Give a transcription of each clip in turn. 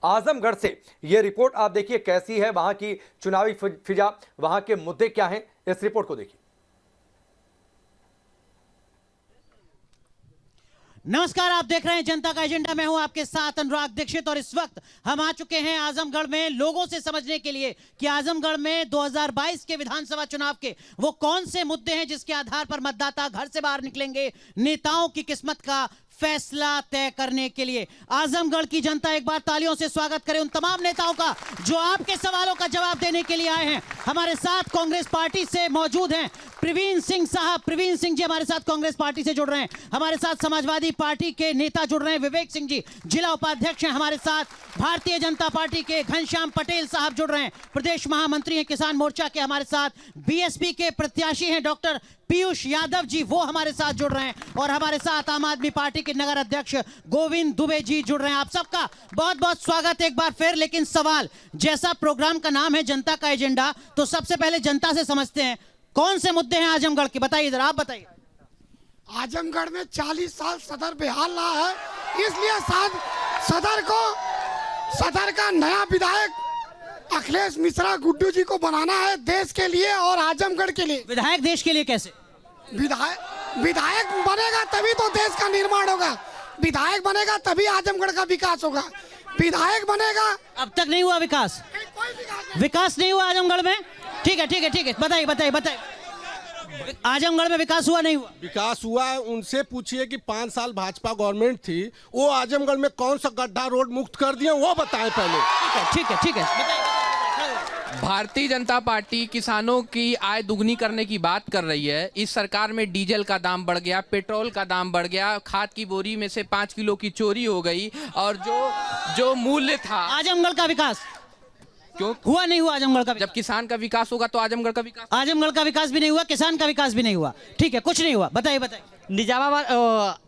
आजमगढ़ से। ये रिपोर्ट आप देखिए कैसी है, वहां की चुनावी फिजा, वहां के मुद्दे क्या हैं, इस रिपोर्ट को देखिए। नमस्कार, आप देख रहे हैं जनता का एजेंडा। मैं हूं आपके साथ अनुराग दीक्षित और इस वक्त हम आ चुके हैं आजमगढ़ में लोगों से समझने के लिए कि आजमगढ़ में 2022 के विधानसभा चुनाव के वो कौन से मुद्दे हैं जिसके आधार पर मतदाता घर से बाहर निकलेंगे नेताओं की किस्मत का फैसला तय करने के लिए। आजमगढ़ की जनता एक बार तालियों से स्वागत करे उन तमाम नेताओं का जो आपके सवालों का जवाब देने के लिए आए हैं। हमारे साथ कांग्रेस पार्टी से मौजूद हैं प्रवीण सिंह साहब। प्रवीण सिंह जी हमारे साथ कांग्रेस पार्टी से जुड़ रहे हैं। हमारे साथ समाजवादी पार्टी के नेता जुड़ रहे हैं विवेक सिंह जी, जिला उपाध्यक्ष हैं। हमारे साथ भारतीय जनता पार्टी के घनश्याम पटेल साहब जुड़ रहे हैं, प्रदेश महामंत्री हैं किसान मोर्चा के। हमारे साथ बीएसपी के प्रत्याशी हैं डॉक्टर पीयूष यादव जी, वो हमारे साथ जुड़ रहे हैं। और हमारे साथ आम आदमी पार्टी के नगर अध्यक्ष गोविंद दुबे जी जुड़ रहे हैं। आप सबका बहुत बहुत स्वागत एक बार फिर। लेकिन सवाल, जैसा प्रोग्राम का नाम है जनता का एजेंडा, तो सबसे पहले जनता से समझते हैं कौन से मुद्दे हैं आजमगढ़ के। बताइए जरा, आप बताइए। आजमगढ़ में 40 साल सदर बेहाल रहा है, इसलिए सदर का नया विधायक अखिलेश मिश्रा गुड्डू जी को बनाना है, देश के लिए और आजमगढ़ के लिए। विधायक देश के लिए कैसे? विधायक बनेगा तभी तो देश का निर्माण होगा, विधायक बनेगा तभी आजमगढ़ का विकास होगा। विधायक बनेगा, अब तक नहीं हुआ विकास, विकास नहीं हुआ आजमगढ़ में। ठीक है ठीक है ठीक है, बताइए बताइए बताइए, आजमगढ़ में विकास हुआ नहीं हुआ? विकास हुआ है, उनसे पूछिए कि 5 साल भाजपा गवर्नमेंट थी, वो आजमगढ़ में कौन सा गड्ढा रोड मुक्त कर दिए वो बताएं पहले। ठीक है ठीक है ठीक है। भारतीय जनता पार्टी किसानों की आय दुगनी करने की बात कर रही है। इस सरकार में डीजल का दाम बढ़ गया, पेट्रोल का दाम बढ़ गया, खाद की बोरी में से 5 किलो की चोरी हो गई और जो मूल्य था। आजमगढ़ का विकास क्यों हुआ नहीं हुआ? आजमगढ़ का जब किसान का विकास होगा तो आजमगढ़ का विकास। आजमगढ़ का विकास भी नहीं हुआ, किसान का विकास भी नहीं हुआ। ठीक है, कुछ नहीं हुआ। बताइए बताइए। निजामाबाद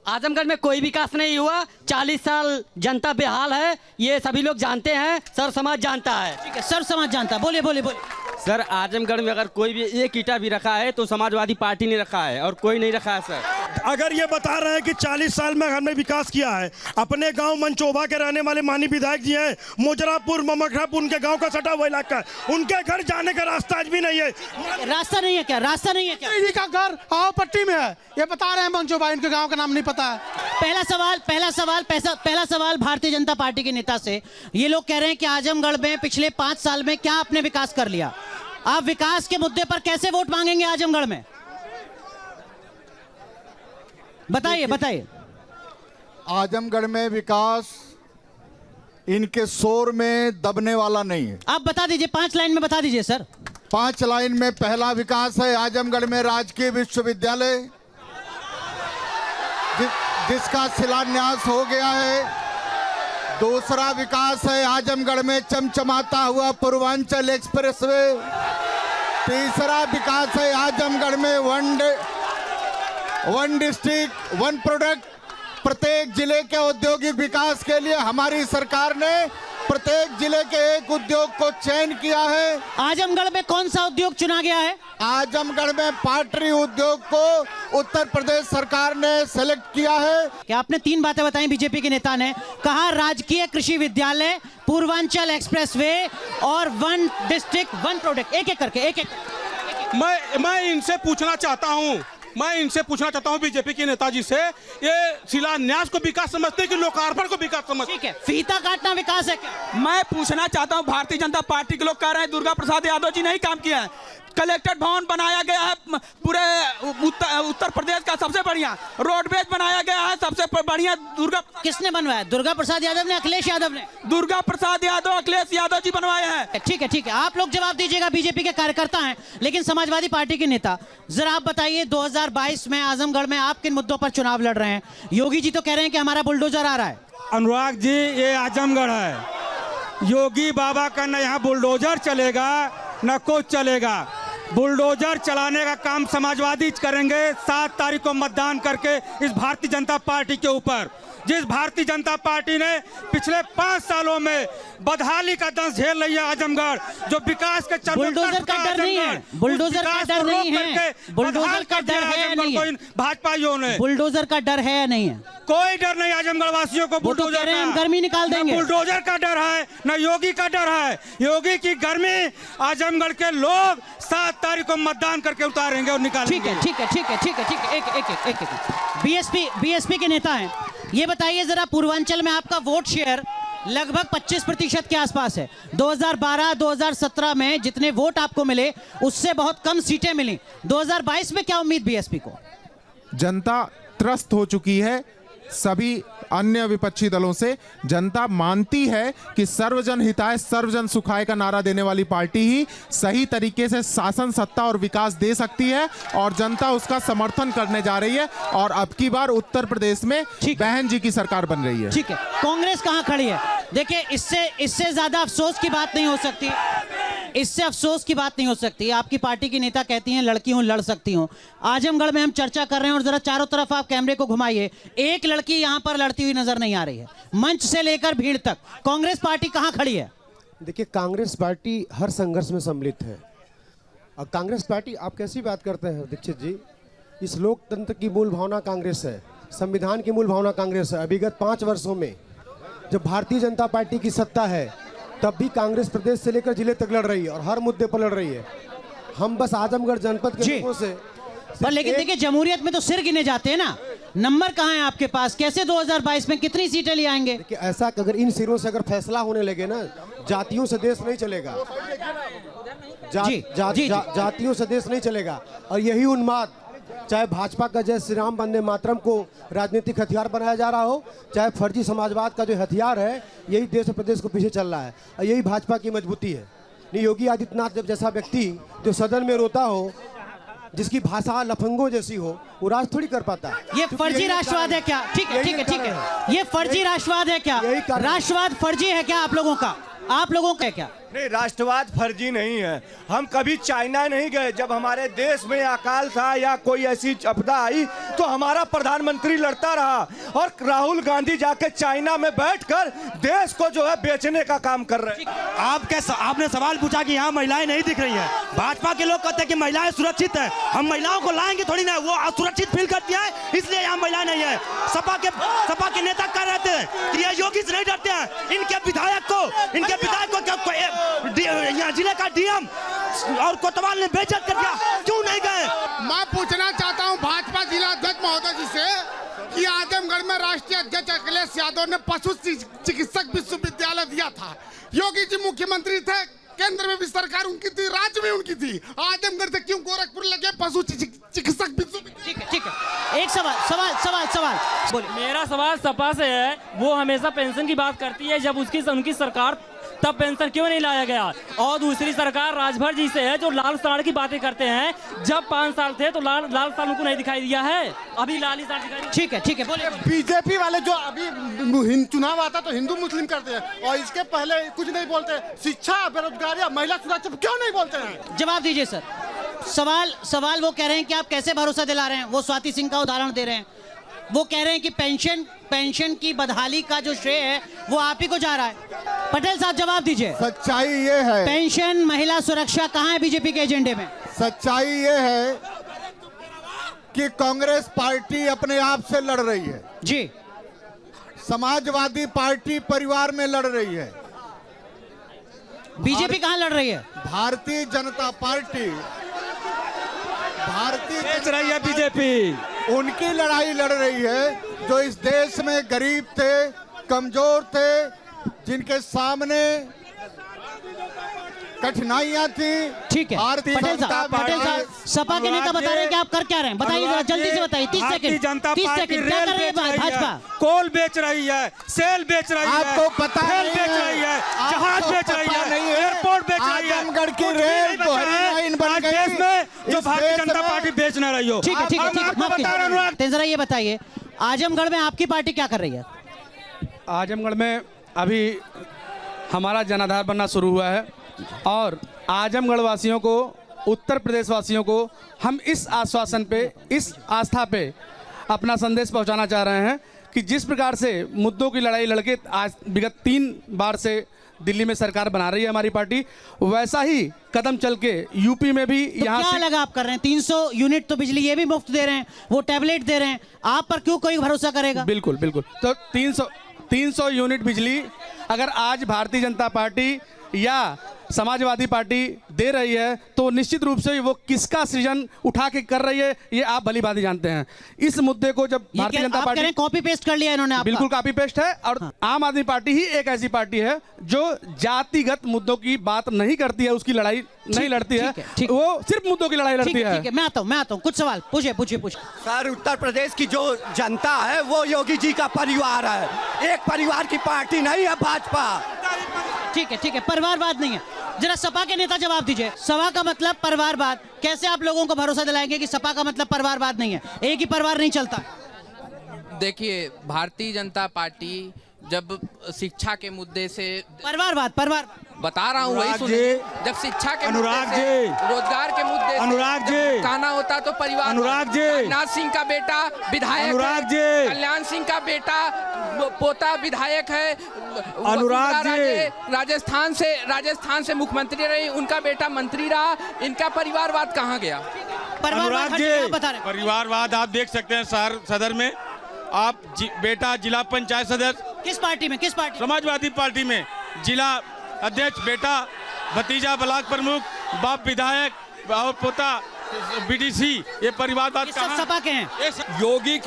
आजमगढ़ में कोई विकास नहीं हुआ। 40 साल जनता बेहाल है, ये सभी लोग जानते हैं, सर समाज जानता है। ठीक है, सर समाज जानता है। बोलिए बोलिए बोलिए। सर आजमगढ़ में अगर कोई भी एक ईंटा भी रखा है तो समाजवादी पार्टी ने रखा है और कोई नहीं रखा है। सर अगर ये बता रहे हैं कि 40 साल में हमने विकास किया है, अपने गांव मंचोबा के रहने वाले माननीय विधायक जी हैं, मोजरापुर ममखरापुर उनके गांव का सटा हुआ इलाका, उनके घर जाने का रास्ता आज भी नहीं है। रास्ता नहीं है क्या? रास्ता नहीं है क्या? इन्हीं का घर आओपट्टी में है, ये बता रहे हैं मंचोबा, इनके गांव का नाम नहीं पता है। पहला सवाल भारतीय जनता पार्टी के नेता से। ये लोग कह रहे हैं कि आजमगढ़ में पिछले 5 साल में क्या आपने विकास कर लिया? आप विकास के मुद्दे पर कैसे वोट मांगेंगे आजमगढ़ में? बताइए बताइए। आजमगढ़ में विकास इनके शोर में दबने वाला नहीं है। आप बता दीजिए, 5 लाइन में बता दीजिए सर। 5 लाइन में पहला विकास है आजमगढ़ में राजकीय विश्वविद्यालय, जिसका शिलान्यास हो गया है। दूसरा विकास है आजमगढ़ में चमचमाता हुआ पूर्वांचल एक्सप्रेसवे। तीसरा विकास है आजमगढ़ में वन डिस्ट्रिक्ट वन प्रोडक्ट। प्रत्येक जिले के औद्योगिक विकास के लिए हमारी सरकार ने प्रत्येक जिले के एक उद्योग को चयन किया है। आजमगढ़ में कौन सा उद्योग चुना गया है? आजमगढ़ में पाटरी उद्योग को उत्तर प्रदेश सरकार ने सेलेक्ट किया है। क्या आपने 3 बातें बताई बीजेपी के नेता ने? कहा राजकीय कृषि विद्यालय, पूर्वांचल एक्सप्रेसवे और वन डिस्ट्रिक्ट वन प्रोडक्ट। एक एक करके एक मैं इनसे पूछना चाहता हूं बीजेपी के नेताजी से, ये शिलान्यास को विकास समझते हैं कि लोकार्पण को विकास समझते? ठीक है, फीता काटना विकास है क्या? मैं पूछना चाहता हूं, भारतीय जनता पार्टी के लोग कह रहे हैं दुर्गा प्रसाद यादव जी नहीं काम किया है। कलेक्ट्रेट भवन बनाया गया है पूरे उत्तर प्रदेश का सबसे बढ़िया, रोडवेज बनाया गया है सबसे बढ़िया। किसने बनवाया? दुर्गा प्रसाद यादव ने, अखिलेश यादव ने? दुर्गा प्रसाद यादव, अखिलेश यादव जी बनवाए हैं। ठीक है ठीक है, आप लोग जवाब दीजिएगा, बीजेपी के कार्यकर्ता हैं। लेकिन समाजवादी पार्टी के नेता, जरा आप बताइए 2022 में आजमगढ़ में आप किन मुद्दों पर चुनाव लड़ रहे हैं? योगी जी तो कह रहे हैं कि हमारा बुलडोजर आ रहा है। अनुराग जी, ये आजमगढ़ है, योगी बाबा का न यहाँ बुलडोजर चलेगा न कुछ चलेगा। बुलडोजर चलाने का काम समाजवादी करेंगे 7 तारीख को मतदान करके इस भारतीय जनता पार्टी के ऊपर। जिस भारतीय जनता पार्टी ने पिछले 5 सालों में बदहाली का दंश झेल रही है आजमगढ़, जो विकास के बुलडोजर का डर नहीं है, बुलडोजर का डर नहीं है, बुलडोजर का डर है नहीं है, भाजपाइयों ने बुलडोजर का डर है या नहीं है? कोई डर नहीं आजमगढ़ वासियों को बुलडोजर का। हम गर्मी निकाल देंगे। बुलडोजर का डर है न योगी का डर है। योगी की गर्मी आजमगढ़ के लोग 7 तारीख को मतदान करके उतारेंगे और निकालेंगे। ठीक है। एक बीएसपी के नेता हैं, ये बताइए जरा, पूर्वांचल में आपका वोट शेयर लगभग 25% के आसपास है। 2012-2017 में जितने वोट आपको मिले उससे बहुत कम सीटें मिली। 2022 में क्या उम्मीद बीएसपी को? जनता त्रस्त हो चुकी है सभी अन्य विपक्षी दलों से। जनता मानती है कि सर्वजन हिताय सर्वजन सुखाय का नारा देने वाली पार्टी ही सही तरीके से शासन, सत्ता और विकास दे सकती है और जनता उसका समर्थन करने जा रही है। और अब की बार उत्तर प्रदेश में बहन जी की सरकार बन रही है। ठीक है, कांग्रेस कहां खड़ी है? देखिए, इससे ज्यादा अफसोस की बात नहीं हो सकती, इससे अफसोस की बात नहीं हो सकती। आपकी पार्टी की नेता कहती हैं लड़की हूं, लड़ सकती हूं। आजमगढ़ में हम चर्चा कर रहे हैं और जरा चारों तरफ आप कैमरे को घुमाइए, एक लड़की यहां पर लड़ती हुई नजर नहीं आ रही है। मंच से लेकर भीड़ तक कांग्रेस पार्टी कहां खड़ी है? देखिए, कांग्रेस पार्टी हर संघर्ष में सम्मिलित है। और कांग्रेस पार्टी, आप कैसी बात करते हैं दीक्षित जी? इस लोकतंत्र की मूल भावना कांग्रेस है, संविधान की मूल भावना कांग्रेस है। विगत 5 वर्षों में जब भारतीय जनता पार्टी की सत्ता है तब भी कांग्रेस प्रदेश से लेकर जिले तक लड़ रही है और हर मुद्दे पर लड़ रही है। हम बस आजमगढ़ जनपद के लोगों से पर लेकिन देखिए, जमहूरियत में तो सिर गिने जाते हैं ना, नंबर कहां है आपके पास? कैसे 2022 में कितनी सीटें ले आएंगे? देखिए, ऐसा अगर इन सिरों से अगर फैसला होने लगे ना, जातियों से देश नहीं चलेगा। जातियों से देश नहीं चलेगा। और यही उन्माद, चाहे भाजपा का जय श्री राम वंदे मातरम को राजनीतिक हथियार बनाया जा रहा हो, चाहे फर्जी समाजवाद का जो हथियार है, यही देश और प्रदेश को पीछे चल रहा है। और यही भाजपा की मजबूती है। नहीं, योगी आदित्यनाथ जब जैसा व्यक्ति जो सदन में रोता हो, जिसकी भाषा लफंगों जैसी हो, वो राज थोड़ी कर पाता है। ये फर्जी राष्ट्रवाद है क्या? ठीक है। ये फर्जी राष्ट्रवाद है क्या? राष्ट्रवाद फर्जी है क्या आप लोगों का? आप लोगों का क्या? नहीं, राष्ट्रवाद फर्जी नहीं है। हम कभी चाइना नहीं गए। जब हमारे देश में अकाल था या कोई ऐसी आपदा आई तो हमारा प्रधानमंत्री लड़ता रहा और राहुल गांधी जाके चाइना में बैठकर देश को जो है बेचने का काम कर रहे हैं। आपने सवाल पूछा कि यहाँ महिलाएं नहीं दिख रही हैं। भाजपा के लोग कहते हैं कि महिलाएं सुरक्षित हैं। हम महिलाओं को लाएंगे थोड़ी ना, वो असुरक्षित फील करती है, इसलिए यहाँ महिलाएं नहीं है। सपा के नेता कह रहे थे कि ये योगी से नहीं डरते हैं। इनके विधायक को यहाँ जिले का डीएम और कोतवाल ने बेइज्जत कर दिया, क्यों नहीं गए? मैं पूछना चाहता हूं भाजपा जिला अध्यक्ष महोदय जी से कि आजमगढ़ में राष्ट्रीय अध्यक्ष अखिलेश यादव ने पशु चिकित्सक विश्वविद्यालय दिया था। योगी जी मुख्यमंत्री थे, केंद्र में भी सरकार उनकी थी, राज्य में उनकी थी। आजमगढ़ से क्यों गोरखपुर लगे पशु चिकित्सक विश्वविद्यालय? ठीक है। एक सवाल बोलिए। मेरा सवाल सपा से है, वो हमेशा पेंशन की बात करती है, जब उनकी सरकार तब पेंशन क्यों नहीं लाया गया? और दूसरी सरकार राजभर जी से है जो लाल साड़ की बातें करते हैं। जब 5 साल थे तो लाल साड़ उनको नहीं दिखाई दिया है, अभी लाल ही साड़ दिखाई। ठीक है बोलिए। बीजेपी वाले जो अभी चुनाव आता तो हिंदू मुस्लिम करते हैं और इसके पहले कुछ नहीं बोलते। शिक्षा, बेरोजगारी, महिला सुरक्षा क्यों नहीं बोलते हैं? जवाब दीजिए सर। सवाल वो कह रहे हैं कि आप कैसे भरोसा दिला रहे हैं? वो स्वाति सिंह का उदाहरण दे रहे हैं। वो कह रहे हैं कि पेंशन की बदहाली का जो श्रेय है वो आप ही को जा रहा है। पटेल साहब जवाब दीजिए। सच्चाई ये है, पेंशन, महिला सुरक्षा कहां है बीजेपी के एजेंडे में? सच्चाई ये है कि कांग्रेस पार्टी अपने आप से लड़ रही है जी। समाजवादी पार्टी परिवार में लड़ रही है। बीजेपी कहां लड़ रही है? भारतीय जनता पार्टी बेच रही है। बीजेपी उनकी लड़ाई लड़ रही है जो इस देश में गरीब थे, कमजोर थे, जिनके सामने कठिनाइयां थी। ठीक है, पटेल साहब सपा के नेता बता रहे हैं कि आप कर क्या रहे हैं? बताइए जरा, जल्दी से बताइए। 30 सेकंड। जनता पार्टी क्या कर रही है भाजपा? कोल बेच रही है, सेल बेच रही है, आपको पता रेल बेच रही है, जहाज बेच रही है, एयरपोर्ट बेच रही है। आजमगढ़ की रेल देश में जो भारतीय जनता पार्टी बेच न रही हो। ठीक है। जरा ये बताइए, आजमगढ़ में आपकी पार्टी क्या कर रही है? आजमगढ़ में अभी हमारा जनाधार बनना शुरू हुआ है और आजमगढ़ वासियों को, उत्तर प्रदेश वासियों को हम इस आश्वासन पे, इस आस्था पे अपना संदेश पहुंचाना चाह रहे हैं कि जिस प्रकार से मुद्दों की लड़ाई लड़के आज विगत 3 बार से दिल्ली में सरकार बना रही है हमारी पार्टी, वैसा ही कदम चल के यूपी में भी तो यहाँ क्या से अलग आप कर रहे हैं? 300 यूनिट तो बिजली ये भी मुफ्त दे रहे हैं, वो टैबलेट दे रहे हैं, आप पर क्यों कोई भरोसा करेगा? बिल्कुल बिल्कुल। तो 300 यूनिट बिजली अगर आज भारतीय जनता पार्टी या समाजवादी पार्टी दे रही है तो निश्चित रूप से वो किसका सृजन उठा के कर रही है ये आप भली भांति जानते हैं। इस मुद्दे को जब Bharatiya Janata party copy paste कर लिया इन्होंने, बिल्कुल कॉपी पेस्ट है। और आम आदमी पार्टी ही एक ऐसी पार्टी है जो जातिगत मुद्दों की बात नहीं करती है, उसकी लड़ाई नहीं लड़ती है, वो सिर्फ मुद्दों की लड़ाई लड़ती है। ठीक है, मैं आता हूँ, कुछ सवाल पूछे। सर, उत्तर प्रदेश की जो जनता है वो योगी जी का परिवार है, एक परिवार की पार्टी नहीं है भाजपा। ठीक है, परिवारवाद नहीं है। जरा सपा के नेता जवाब दीजिए, सपा का मतलब परिवारवाद, कैसे आप लोगों को भरोसा दिलाएंगे कि सपा का मतलब परिवारवाद नहीं है, एक ही परिवार नहीं चलता? देखिए, भारतीय जनता पार्टी जब शिक्षा के मुद्दे से परिवार बता रहा हूँ, वही सुनिए। जब शिक्षा के मुद्दे से, रोजगार के मुद्दे से कहना होता तो परिवार, राजनाथ सिंह का बेटा विधायक है, कल्याण सिंह का बेटा पोता विधायक है, राजस्थान से मुख्यमंत्री रही, उनका बेटा मंत्री रहा, इनका परिवारवाद कहाँ गया? परिवारवाद आप देख सकते हैं सदर में, आप बेटा जिला पंचायत सदस्य, किस पार्टी में? समाजवादी पार्टी में, जिला अध्यक्ष बेटा, भतीजा ब्लॉक प्रमुख, बाप विधायक और पोता बीडीसी, ये परिवारवाद कहाँ? सपा के हैं। योगी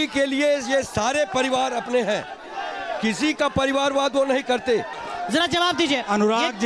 के लिए ये सारे परिवार अपने हैं, किसी का परिवारवाद वो नहीं करते। जरा जवाब दीजिए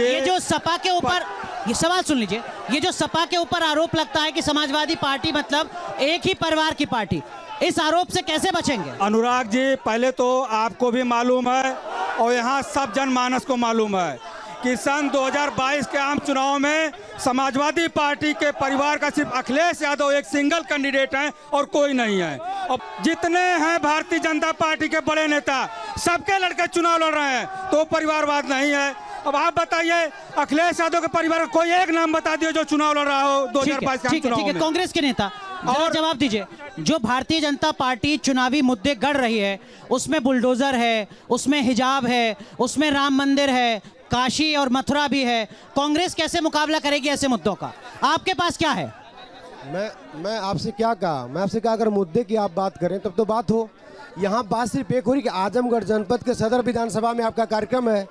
ये जो सपा के ऊपर, ये सवाल सुन लीजिए, ये जो सपा के ऊपर आरोप लगता है कि समाजवादी पार्टी मतलब एक ही परिवार की पार्टी, इस आरोप से कैसे बचेंगे? अनुराग जी, पहले तो आपको भी मालूम है और यहाँ सब जनमानस को मालूम है कि सन 2022 के आम चुनाव में समाजवादी पार्टी के परिवार का सिर्फ अखिलेश यादव एक सिंगल कैंडिडेट हैं और कोई नहीं है। और जितने हैं भारतीय जनता पार्टी के बड़े नेता, सबके लड़के चुनाव लड़ रहे हैं, तो परिवारवाद नहीं है। अब आप बताइए, अखिलेश यादव के परिवार का कोई एक नाम बता दिए जो चुनाव लड़ रहा हो 2022 के चुनाव में। कांग्रेस के नेता और जवाब दीजिए, जो भारतीय जनता पार्टी चुनावी मुद्दे गढ़ रही है, उसमें बुलडोजर है, उसमें हिजाब है, उसमें राम मंदिर है, काशी और मथुरा भी है, कांग्रेस कैसे मुकाबला करेगी ऐसे मुद्दों का? आपके पास क्या है? मैं आपसे क्या कहा, अगर मुद्दे की आप बात करें तब तो बात हो। यहाँ बात सिर्फ एक हो रही कि आजमगढ़ जनपद के सदर विधानसभा में आपका कार्यक्रम है,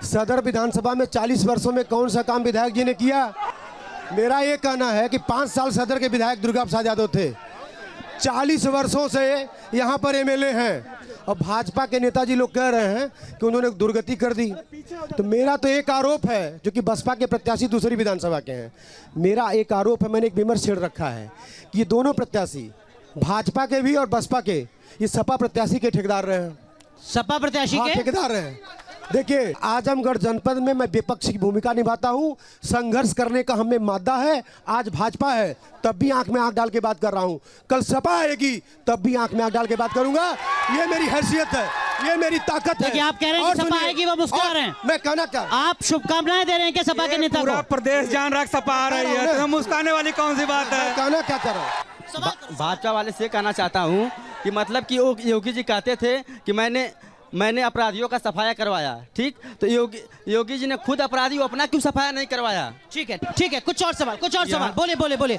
सदर विधानसभा में 40 वर्षों में कौन सा काम विधायक जी ने किया? मेरा ये कहना है कि 5 साल सदर के विधायक दुर्गा प्रसाद यादव थे, 40 वर्षों से यहाँ पर एमएलए हैं, और भाजपा के नेताजी लोग कह रहे हैं कि उन्होंने दुर्गति कर दी। तो मेरा तो एक आरोप है, जो कि बसपा के प्रत्याशी दूसरी विधानसभा के हैं, मेरा एक आरोप है, मैंने एक विमर्श छेड़ रखा है कि ये दोनों प्रत्याशी, भाजपा के भी और बसपा के, ये सपा प्रत्याशी के ठेकेदार रहे हैं। सपा प्रत्याशी के ठेकेदार रहे हैं। देखिए, आजमगढ़ जनपद में मैं विपक्ष की भूमिका निभाता हूं, संघर्ष करने का हमें मादा है। आज भाजपा है तब भी आंख में आंख डाल के बात कर रहा हूं, कल सपा आएगी तब भी आंख में आंख डाल के बात करूंगा। ये मेरी हैसियत है, ये मेरी ताकत है। आप कह रहे हैं कि सपा आएगी, वो मुस्कुरा रहे हैं। मैं कहना क्या, आप शुभकामनाएं दे रहे हैं कि सपा के नेता को? पूरा प्रदेश जान रख सपा आ रही है, तो मुस्कुराने वाली कौन सी बात है? कहना क्या कर रहा हूँ, भाजपा वाले से कहना चाहता हूँ कि मतलब कि योगी जी कहते थे कि मैंने अपराधियों का सफाया करवाया, ठीक, तो योगी जी ने खुद अपराधी अपना क्यों सफाया नहीं करवाया? ठीक है, कुछ और सवाल बोले।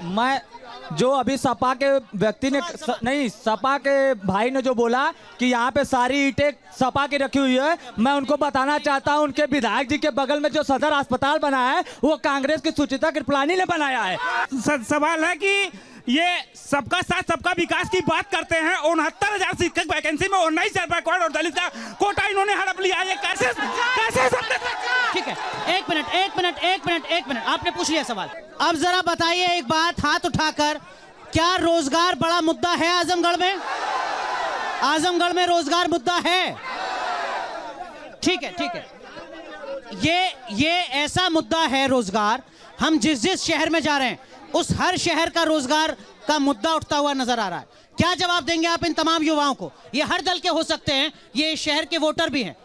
मैं जो अभी सपा के व्यक्ति ने नहीं, सपा के भाई ने जो बोला कि यहाँ पे सारी ईंटें सपा की रखी हुई है, मैं उनको बताना चाहता हूँ, उनके विधायक जी के बगल में जो सदर अस्पताल बना है वो कांग्रेस की सुचिता कृपलानी ने बनाया है। सवाल है कि ये सबका साथ सबका विकास की बात करते हैं, 69,000 शिक्षक वैकेंसी में 19,000 बैकवर्ड और दलित का कोटा इन्होंने हड़प लिया, ये कैसे? ठीक है, एक मिनट, आपने पूछ लिया सवाल। अब जरा बताइए एक बात हाथ उठाकर, क्या रोजगार बड़ा मुद्दा है आजमगढ़ में? आजमगढ़ में रोजगार मुद्दा है? ठीक है, ये ऐसा मुद्दा है रोजगार, हम जिस शहर में जा रहे हैं उस हर शहर का रोजगार का मुद्दा उठता हुआ नजर आ रहा है। क्या जवाब देंगे आप इन तमाम युवाओं को? ये हर दल के हो सकते हैं, ये इस शहर के वोटर भी हैं।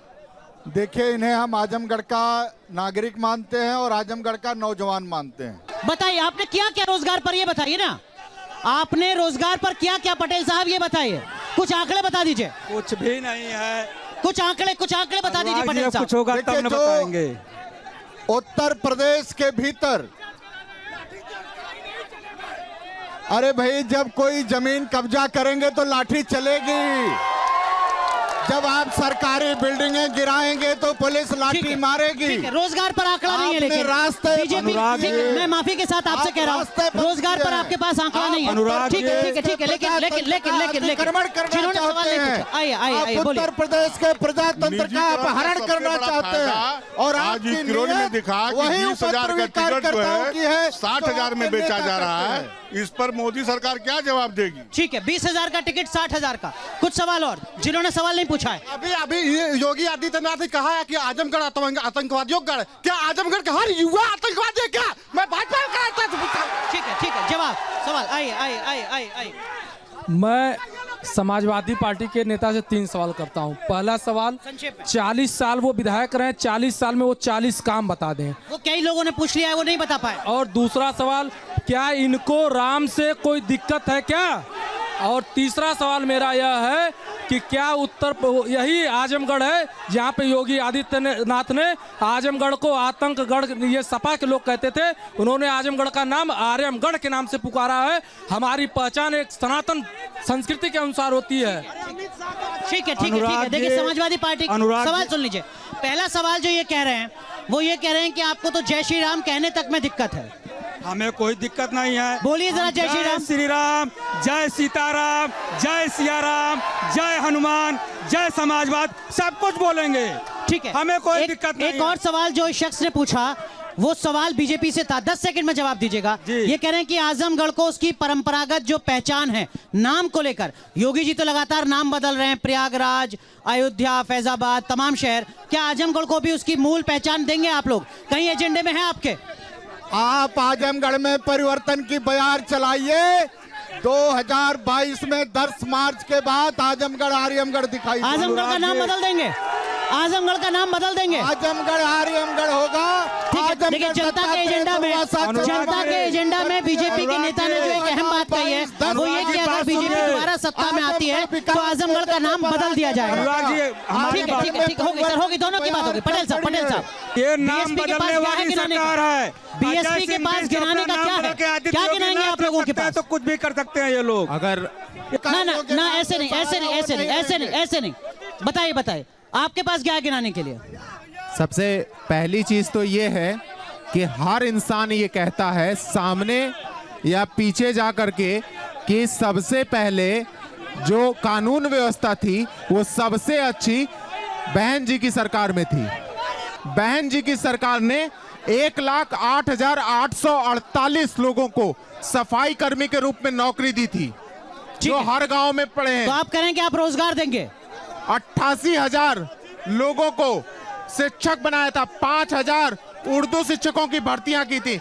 देखिए, इन्हें हम आजमगढ़ का नागरिक मानते हैं और आजमगढ़ का नौजवान मानते हैं। बताइए आपने क्या रोजगार पर, ये बताइए ना। आपने रोजगार पर किया क्या पटेल साहब, ये बताइए, कुछ आंकड़े बता दीजिए। कुछ भी नहीं है। कुछ आंकड़े बता दीजिए पटेल साहब। कुछ होगा तब न बताएंगे। उत्तर प्रदेश के भीतर, अरे भाई, जब कोई जमीन कब्जा करेंगे तो लाठी चलेगी। जब आप सरकारी बिल्डिंगें गिराएंगे तो पुलिस लाठी मारेगी। रोजगार पर आंकड़ा नहीं है, लेकिन रास्ते बीजेपी, मैं माफी के साथ आपसे कह रहा हूँ, रोजगार पर आपके पास आंकड़ा नहीं है। ठीक है, लेकिन जिन्होंने सवाल नहीं पूछा, आइए बोलिए। उत्तर प्रदेश के प्रजातंत्र का अपहरण करना चाहते हैं और आज ही किरोड़ी में दिखा कि 20,000 का टिकट जो है 60,000 में बेचा जा रहा है। इस पर मोदी सरकार क्या जवाब देगी? ठीक है, 20,000 का टिकट 60,000 का। कुछ सवाल और जिन्होंने सवाल नहीं पूछा है। अभी योगी आदित्यनाथ ने कहा है कि आजमगढ़ आतंकवादियों का, क्या आजमगढ़ का हर युवा आतंकवादी है क्या? मैं भाजपा का। ठीक है, जवाब सवाल, आइए। मैं समाजवादी पार्टी के नेता से 3 सवाल करता हूं। पहला सवाल, 40 साल वो विधायक रहे, 40 साल में वो 40 काम बता दें। वो कई लोगों ने पूछ लिया है, वो नहीं बता पाए। और दूसरा सवाल, क्या इनको राम से कोई दिक्कत है क्या? और तीसरा सवाल मेरा यह है कि क्या यही आजमगढ़ है जहाँ पे योगी आदित्यनाथ ने आजमगढ़ को आतंकगढ़, ये सपा के लोग कहते थे, उन्होंने आजमगढ़ का नाम आर्यमगढ़ के नाम से पुकारा है। हमारी पहचान एक सनातन संस्कृति के अनुसार होती है। ठीक है। देखिए, समाजवादी पार्टी, सवाल सुन लीजिए। पहला सवाल जो ये कह रहे हैं, वो ये कह रहे हैं कि आपको तो जय श्री राम कहने तक में दिक्कत है। हमें कोई दिक्कत नहीं है। बोलिए जरा, जय श्री राम। जय श्री राम, जय सीताराम, जय सिया राम, जय हनुमान, जय समाजवाद, सब कुछ बोलेंगे। ठीक है, हमें कोई दिक्कत नहीं। एक और सवाल जो इस शख्स ने पूछा, वो सवाल बीजेपी से था। 10 सेकंड में जवाब दीजिएगा। ये कह रहे हैं कि आजमगढ़ को उसकी परंपरागत जो पहचान है नाम को लेकर, योगी जी तो लगातार नाम बदल रहे हैं, प्रयागराज, अयोध्या, फैजाबाद, तमाम शहर, क्या आजमगढ़ को भी उसकी मूल पहचान देंगे आप लोग? कहीं एजेंडे में है आपके? आप आजमगढ़ में परिवर्तन की बयार चलाइए। 2022 में 10 मार्च के बाद आजमगढ़ आर्यमगढ़ दिखाई। आजमगढ़ का नाम बदल देंगे, आजमगढ़ का नाम बदल देंगे, आजमगढ़ आर्यमगढ़ होगा। देखिए, जनता के एजेंडा में बीजेपी के नेता ने जो एक अहम बात कही है, वो ये कि अगर बीजेपी दोबारा सत्ता में आती है तो आजमगढ़ का नाम बदल दिया जाएगा। ठीक है, होगी, दोनों की बात होगी। पटेल साहब, ये नाम बदलने वाली सरकार है। बीएसपी के पास गिराने का क्या है? क्या गिराएंगे आप लोगों के पास? तो कुछ भी कर सकते हैं ये लोग। अगर ना, ऐसे नहीं। बताइए, आपके पास क्या है गिराने के लिए? सबसे पहली चीज तो ये है कि हर इंसान ये कहता है सामने या पीछे जा करके कि सबसे पहले जो कानून व्यवस्था थी वो सबसे अच्छी बहन जी की सरकार में थी। बहन जी की सरकार ने 1,08,848 लोगों को सफाई कर्मी के रूप में नौकरी दी थी, जो हर गांव में पड़े हैं। तो आप कह रहे हैं कि आप रोजगार देंगे? 88,000 लोगों को शिक्षक बनाया था, 5,000 उर्दू शिक्षकों की भर्तियां की थी।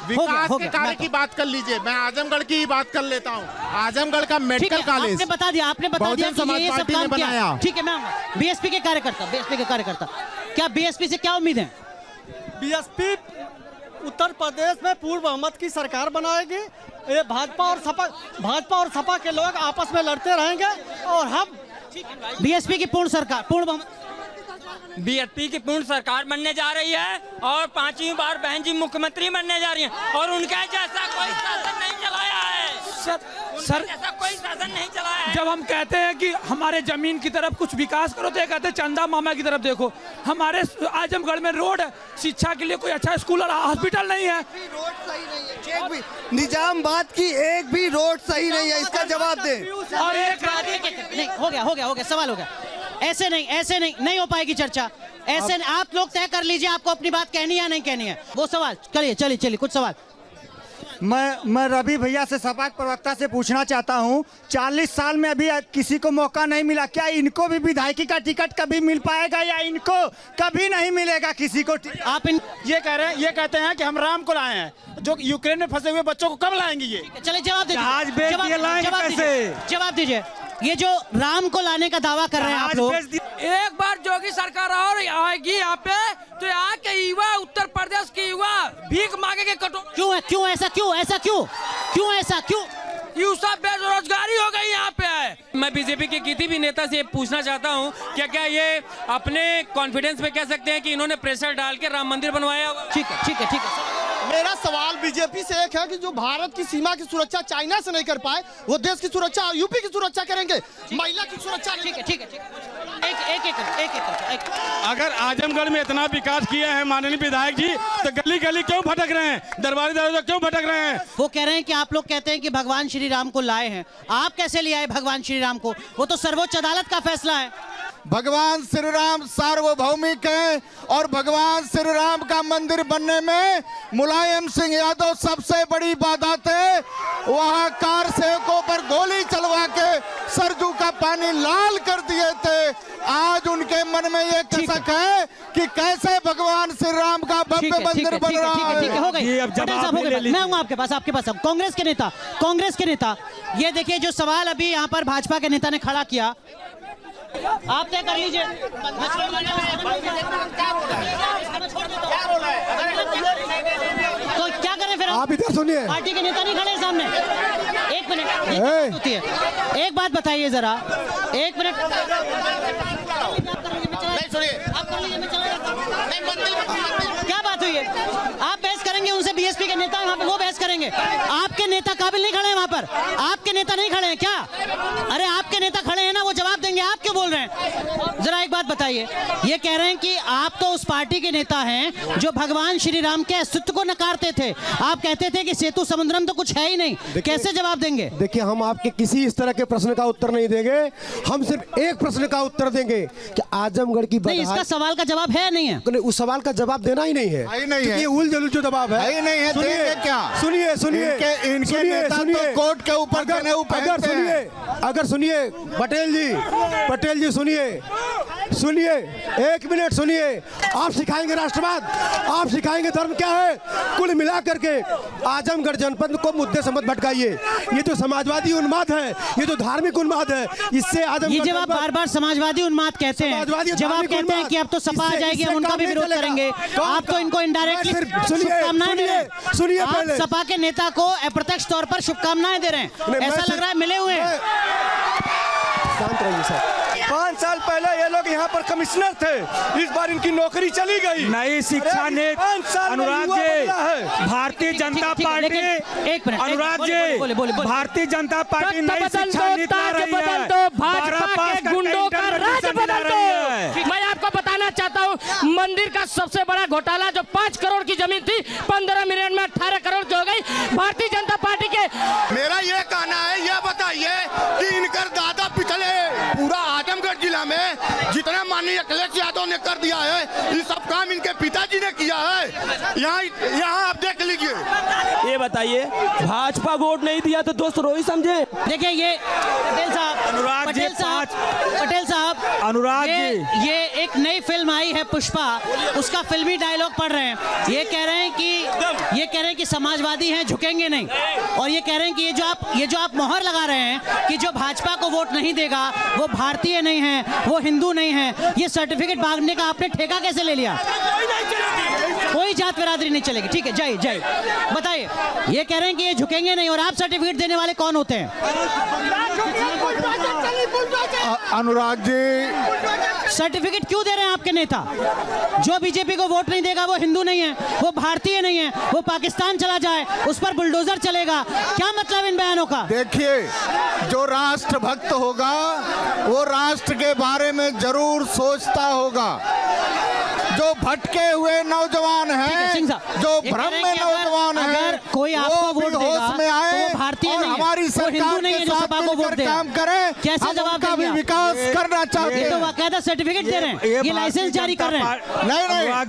विकास के कार्य की बात कर लीजिए, मैं आजमगढ़ की ही बात कर लेता हूं। आजमगढ़ का मेडिकल कॉलेज आपने बता दिया कि ये सब काम किया। ठीक है, मैं बीएसपी के कार्यकर्ता, क्या बीएसपी से क्या उम्मीद है? बीएसपी उत्तर प्रदेश में पूर्ण बहुमत की सरकार बनाएगी। ये भाजपा और सपा के लोग आपस में लड़ते रहेंगे और हम बीएसपी की पूर्ण सरकार, पूर्ण बहुमत, बीएसपी की पूर्ण सरकार बनने जा रही है और 5वीं बार बहन जी मुख्यमंत्री बनने जा रही हैं और उनका जैसा कोई शासन नहीं चलाया है। सर, ऐसा कोई शासन नहीं चलाया है। जब हम कहते हैं कि हमारे जमीन की तरफ कुछ विकास करो तो ये कहते हैं चंदा मामा की तरफ देखो। हमारे आजमगढ़ में रोड है, शिक्षा के लिए कोई अच्छा स्कूल और हॉस्पिटल नहीं है। निजामाबाद की एक भी रोड सही नहीं है, इसका जवाब दे। और एक हो गया, सवाल हो गया। ऐसे नहीं हो पाएगी चर्चा। ऐसे आप लोग तय कर लीजिए आपको अपनी बात कहनी है या नहीं कहनी है। वो सवाल करिए, चलिए कुछ सवाल। मैं रवि भैया से सपा प्रवक्ता से पूछना चाहता हूं, 40 साल में अभी किसी को मौका नहीं मिला, क्या इनको भी विधायकी का टिकट कभी मिल पाएगा या इनको कभी नहीं मिलेगा किसी को? आप ये कहते हैं कि हम राम को लाए हैं, जो यूक्रेन में फंसे हुए बच्चों को कब लाएंगे? ये चलिए जवाब दीजिए। जवाब दीजिए। ये जो राम को लाने का दावा कर रहे हैं आप लोग, एक बार योगी सरकार और आएगी यहाँ पे तो यहाँ के युवा, उत्तर प्रदेश के युवा भीख मांगेंगे कटोरे। क्यों ऐसा यू सब बेरोजगारी हो गई यहाँ पे है। मैं बीजेपी के किसी भी नेता से पूछना चाहता हूँ, क्या ये अपने कॉन्फिडेंस में कह सकते हैं कि इन्होंने प्रेशर डाल के राम मंदिर बनवाया होगा? ठीक है। मेरा सवाल बीजेपी से एक है कि जो भारत की सीमा की सुरक्षा चाइना से नहीं कर पाए, वो देश की सुरक्षा यूपी की सुरक्षा करेंगे, महिला की सुरक्षा। ठीक है। एक अगर आजमगढ़ में इतना विकास किया है माननीय विधायक जी, तो गली गली क्यों भटक रहे हैं, दरबारी दरवाजा क्यों भटक रहे हैं? वो कह रहे हैं कि आप लोग कहते हैं कि भगवान श्री राम को लाए हैं, आप कैसे ले आए भगवान श्री राम को? वो तो सर्वोच्च अदालत का फैसला है। भगवान श्री राम सार्वभौमिक हैं और भगवान श्री राम का मंदिर बनने में मुलायम सिंह यादव सबसे बड़ी बाधा थे। वहां कार सेवकों पर गोली चलवा के सरजू का पानी लाल कर दिए थे। आज उनके मन में ये कसक है कि कैसे भगवान श्री राम का भव्य मंदिर बन रहा है। हो गई। मैं हूँ आपके पास कांग्रेस के नेता, ये देखिए जो सवाल अभी यहाँ पर भाजपा के नेता ने खड़ा किया, आप तय कर लीजिए। तो क्या करें फिर? आप इधर सुनिए, पार्टी के नेता नहीं खड़े सामने। एक मिनट होती है, एक बात बताइए जरा, एक मिनट। नहीं सुनिए, आप कर लीजिए, मैं चला जाता हूं। क्या बात हुई है? आप बहस करेंगे उनसे, बीएसपी के नेता वहाँ पे वो बहस करेंगे। आपके नेता काबिल नहीं खड़े हैं वहाँ पर, आपके नेता नहीं खड़े हैं क्या? अरे आपके नेता खड़े हैं ना, वो जवाब देंगे। आप क्यों बोल रहे हैं? जरा एक बात बताइए। ये कह रहे हैं कि आप तो उस पार्टी के नेता हैं जो भगवान श्री राम के अस्तित्व को नकारते थे। आप कहते थे कि सेतु समुद्रम तो कुछ है ही नहीं, कैसे जवाब देंगे? देखिए, हम आपके किसी इस तरह के प्रश्न का उत्तर नहीं देंगे, हम सिर्फ एक प्रश्न का उत्तर देंगे कि आजमगढ़ की नहीं, इसका सवाल का जवाब है नहीं है? उस सवाल का जवाब देना ही नहीं है, ये उल जलूल जो जवाब है ही नहीं है। देंगे क्या? सुनिए इनके नेता तो कोर्ट के ऊपर अगर सुनिए पटेल जी सुनिए, एक मिनट सुनिए। आप सिखाएंगे राष्ट्रवाद, आप सिखाएंगे धर्म क्या है? कुल मिला करके आजमगढ़ जनपद को मुद्दे से मत भटकाइए। ये जो समाजवादी उन्माद है, ये जो धार्मिक उन्माद है, इससे आजमगढ़ ये जब आप बार-बार समाजवादी उन्माद कहते हैं, जब आप कहते हैं कि अब तो सपा आ जाएगी, हम उनका भी विरोध करेंगे, आप तो इनको इनडायरेक्टली शुभकामनाएं दे रहे हैं। सुनिए, आप सपा के नेता को अप्रत्यक्ष तौर पर शुभकामनाएं दे रहे हैं, ऐसा लग रहा है मिले हुए हैं। शांत रहिए सर। 5 साल पहले ये लोग यहाँ पर कमिश्नर थे, इस बार इनकी नौकरी चली गई। नई शिक्षा नीति अनुराग जी, भारतीय जनता पार्टी, अनुराग जी, भारतीय जनता पार्टी नई शिक्षा नीति ला रही है, भाजपा के गुंडों का राज बदल दो। मैं आपको बताना चाहता हूँ, मंदिर का सबसे बड़ा घोटाला जो 5 करोड़ की जमीन थी, 15 मिनट में 18 करोड़ की हो गई भारतीय जनता पार्टी के। मेरा ये कहना है, ये बताइए कि इनकर दादा पिछले पूरा आजमगढ़ जिला में जितना माननीय अखिलेश यादव ने कर दिया है, ये सब काम इनके पिताजी ने किया है। यहाँ आप देख लीजिए। ये बताइए, भाजपा वोट नहीं दिया तो दोस्त रोही समझे। देखिए ये पटेल साहब, अनुराग जी, ये एक नई फिल्म आई है पुष्पा, उसका फिल्मी डायलॉग पढ़ रहे हैं। ये कह रहे हैं कि समाजवादी हैं, झुकेंगे नहीं, और ये कह रहे हैं कि ये जो आप मोहर लगा रहे हैं कि जो भाजपा को वोट नहीं देगा वो भारतीय नहीं है, वो हिंदू नहीं है, ये सर्टिफिकेट मांगने का आपने ठेका कैसे ले लिया? कोई जात बिरादरी नहीं चलेगी। ठीक है, जाइए बताइए। ये कह रहे हैं कि ये झुकेंगे नहीं, और आप सर्टिफिकेट देने वाले कौन होते हैं? अनुराग जी, सर्टिफिकेट क्यों दे रहे हैं आपके नेता? जो बीजेपी को वोट नहीं देगा वो हिंदू नहीं है, वो भारतीय नहीं है, वो पाकिस्तान चला जाए उस पर बुलडोजर चलेगा। क्या मतलब इन बयानों का? देखिए, जो राष्ट्रभक्त होगा वो राष्ट्र के बारे में जरूर सोचता होगा। जो भटके हुए नौजवान हैं, जो भ्रम में नौजवान हैं, अगर कोई आपको वोट देगा होश में आए तो भारतीय और नहीं है, हमारी सरकार नहीं है के जो साथ सपा को वोट मिलकर काम करें, कैसे जवाब का भी विकास करना चाहते हैं। ये तो बाकायदा सर्टिफिकेट दे रहे हैं, ये लाइसेंस जारी कर रहे हैं। नहीं,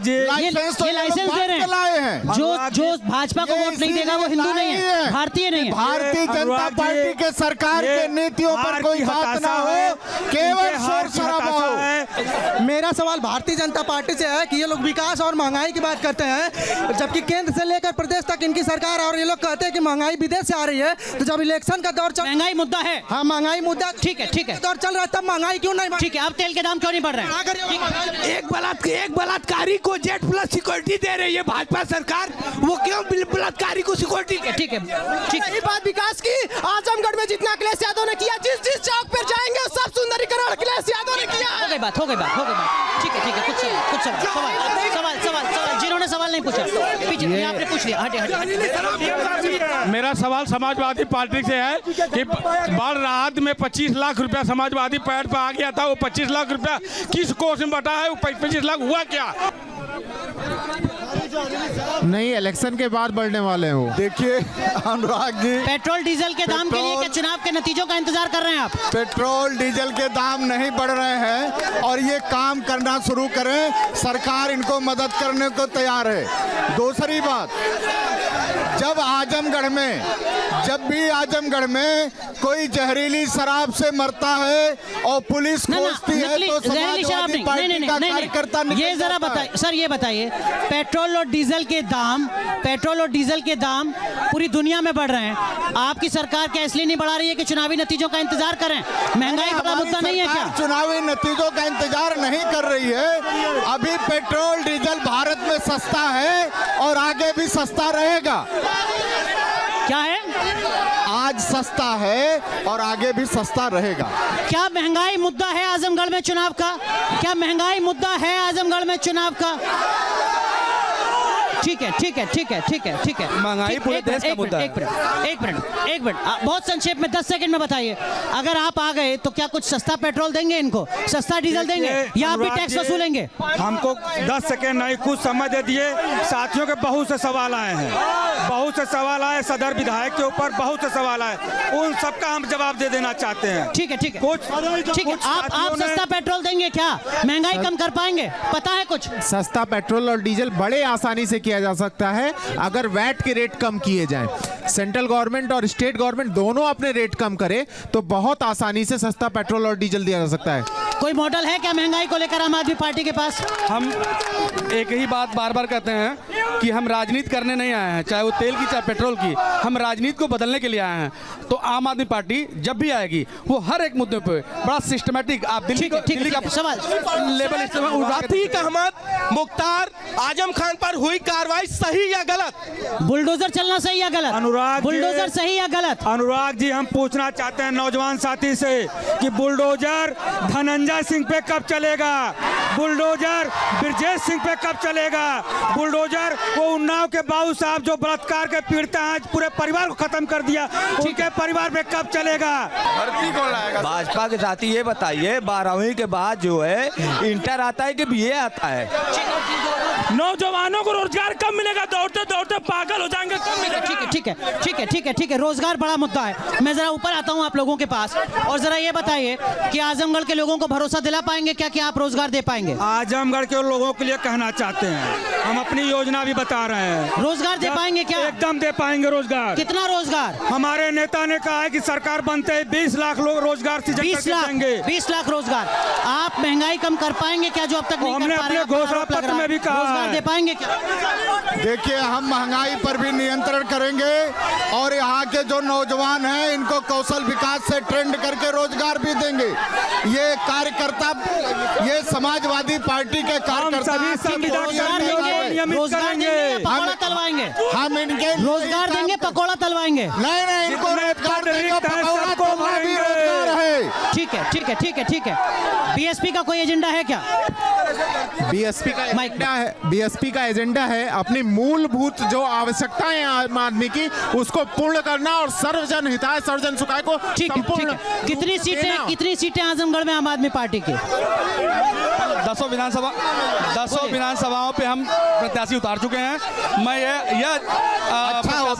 ये लाइसेंस दे रहे हैं। जो भाजपा को वोट नहीं देगा वो हिंदू नहीं है, भारतीय नहीं है। भारतीय जनता पार्टी के सरकार के नीतियों पर कोई बात ना हो, केवल शोर शराबा हो। मेरा मेरा सवाल भारतीय जनता पार्टी से है कि ये लोग विकास और महंगाई की बात करते हैं, जबकि केंद्र से लेकर प्रदेश तक इनकी सरकार, और ये लोग कहते हैं कि महंगाई विदेश से आ रही है। तो जब इलेक्शन का दौर महंगाई मुद्दा है, हाँ महंगाई मुद्दा, ठीक है दौर चल रहा है, तब महंगाई क्यों नहीं? ठीक है, अब तेल के दाम क्यों नहीं बढ़ रहे हैं? एक बलात्कारी को जेट प्लस सिक्योरिटी दे रही है भाजपा सरकार, वो क्यों बलात्कारी को सिक्योरिटी? ठीक है यही बात विकास की, आजमगढ़ में जितना अखिलेश यादव ने किया, जिस चौक पर जाएंगे सब सुंदरीकरण अखिलेश यादव ने किया। हो गई बात। ठीक है, कुछ सवाल जिन्होंने सवाल नहीं पूछा पीछे आपने पूछ लिया। हटे। मेरा सवाल समाजवादी पार्टी से है कि बाढ़ राहत में 25 लाख रुपया समाजवादी पैड पर आ गया था, वो 25 लाख रुपया किस कोष में बटा है? वो 25 लाख हुआ क्या? नहीं, इलेक्शन के बाद बढ़ने वाले हैं वो। देखिए अनुराग जी, पेट्रोल डीजल के दाम के लिए क्या चुनाव के नतीजों का इंतजार कर रहे हैं आप? पेट्रोल डीजल के दाम नहीं बढ़ रहे हैं और ये काम करना शुरू करें, सरकार इनको मदद करने को तैयार है। दूसरी बात, जब भी आजमगढ़ में कोई जहरीली शराब से मरता है और पुलिस खोजती है तो समाजवादी पार्टी का कार्यकर्ता ये जरा बताइए सर, ये बताइए पेट्रोल और डीजल के दाम पूरी दुनिया में बढ़ रहे हैं, आपकी सरकार क्या इसलिए नहीं बढ़ा रही है कि चुनावी नतीजों का इंतजार करें? महंगाई बड़ा मुद्दा नहीं है क्या? चुनावी नतीजों का इंतजार नहीं कर रही है। अभी पेट्रोल डीजल भारत में सस्ता है और आगे भी सस्ता रहेगा। क्या है? आज सस्ता है और आगे भी सस्ता रहेगा। क्या महंगाई मुद्दा है आजमगढ़ में चुनाव का? क्या महंगाई मुद्दा है आजमगढ़ में चुनाव का? ठीक है। महंगाई पूरे देश का मुद्दा है। एक मिनट, बहुत संक्षेप में 10 सेकंड में बताइए। अगर आप आ गए तो क्या कुछ सस्ता पेट्रोल देंगे इनको, सस्ता डीजल देंगे, या आप भी टैक्स वसूलेंगे? हमको 10 सेकंड नहीं, कुछ समय दे दिए। साथियों के बहुत से सवाल आए हैं, सदर विधायक के ऊपर बहुत से सवाल आए, उन सबका हम जवाब दे देना चाहते हैं। ठीक है। आप सस्ता पेट्रोल देंगे क्या? महंगाई कम कर पाएंगे? पता है कुछ? सस्ता पेट्रोल और डीजल बड़े आसानी से किया जा सकता है अगर वैट के रेट कम किए जाएं। सेंट्रल गवर्नमेंट और स्टेट गवर्नमेंट दोनों अपने रेट कम करे तो बहुत आसानी से सस्ता पेट्रोल और डीजल दिया जा सकता है। कोई मॉडल है क्या महंगाई को लेकर आम आदमी पार्टी के पास? हम एक ही बात बार बार कहते हैं कि हम राजनीति करने नहीं आए हैं, चाहे वो तेल की चाहे पेट्रोल की, हम राजनीति को बदलने के लिए आए हैं। तो आम आदमी पार्टी जब भी आएगी वो हर एक मुद्दे पे बड़ा सिस्टमेटिक, आप दिल्ली का सवाल लेवल रफीक अहमद मुख्तार आजम खान पर हुई कार्रवाई सही या गलत? बुलडोजर चलना सही या गलत? बुलडोजर सही या गलत? अनुराग जी, हम पूछना चाहते हैं नौजवान साथी से कि बुलडोजर धनंजय सिंह पे कब चलेगा? बुलडोजर ब्रजेश सिंह पे कब चलेगा? बुलडोजर वो उन्नाव के बाबू साहब जो बलात्कार के पीड़ित हैं, पूरे परिवार को खत्म कर दिया, उनके परिवार पे कब चलेगा? भर्ती कौन लाएगा? भाजपा के साथी ये बताइए, 12वीं के बाद जो है इंटर आता है कि बीए आता है? नौजवानों को रोजगार कब मिलेगा? दौड़ते दौड़ते पागल हो जाएंगे, कब मिलेगा? ठीक है। रोजगार बड़ा मुद्दा है। मैं जरा ऊपर आता हूँ आप लोगों के पास, और जरा ये बताइए कि आजमगढ़ के लोगों को भरोसा दिला पाएंगे क्या कि आप रोजगार दे पाएंगे? आजमगढ़ के लोगों के लिए कहना चाहते हैं, हम अपनी योजना भी बता रहे हैं। रोजगार दे पाएंगे क्या? एकदम दे पाएंगे रोजगार। कितना रोजगार? हमारे नेता ने कहा है कि सरकार बनते ही 20 लाख लोग रोजगार सृजन करके देंगे। 20 लाख रोजगार। आप महंगाई कम कर पाएंगे क्या, जो अब तक नहीं हमने कर पा रहे? अपने घोषणा पत्र में भी कहा रोजगार दे पाएंगे क्या? देखिए, हम महंगाई पर भी नियंत्रण करेंगे और यहाँ के जो नौजवान हैं इनको कौशल विकास से ट्रेंड करके रोजगार भी देंगे। ये कार्यकर्ता, ये समाजवादी पार्टी के कार्यकर्ता रोजगार देंगे, पकौड़ा तलवाएंगे। हम इनके रोजगार देंगे, पकौड़ा तलवाएंगे। नहीं, इनको रोजगार देंगे, पकौड़ा तलवाएंगे, भी रोजगार है। ठीक है। बीएसपी का कोई एजेंडा है क्या? बीएसपी का एजेंडा है अपनी मूलभूत जो आवश्यकताएं आम आदमी की उसको पूर्ण करना और सर्वजन हिताय सर्वजन सुखाय को संपूर्ण। कितनी सीटें आजमगढ़ में आम आदमी पार्टी की? 10 विधानसभाओं पे हम प्रत्याशी उतार चुके हैं। मैं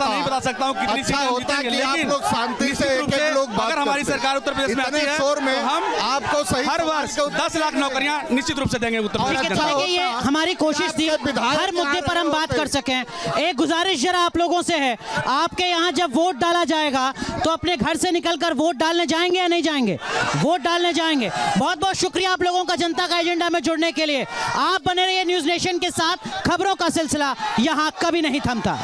नहीं बता सकता हूँ कितनी सीटें जीतेंगे, लेकिन शांति से अगर हमारी सरकार उत्तर प्रदेश में आती है तो हम आपको हर वर्ष 10 लाख नौकरियां निश्चित रूप से देंगे। उत्तर प्रदेश ठीक है, जनता। चलिए, ये हमारी कोशिश थी हर मुद्दे पर हम बात कर सकें। एक गुजारिश जरा आप लोगों से है, आपके यहाँ जब वोट डाला जाएगा तो अपने घर से निकलकर वोट डालने जाएंगे या नहीं जाएंगे? वोट डालने जाएंगे। बहुत बहुत शुक्रिया आप लोगों का जनता का एजेंडा में जुड़ने के लिए। आप बने रहिए न्यूज़ नेशन के साथ, खबरों का सिलसिला यहाँ कभी नहीं थमता।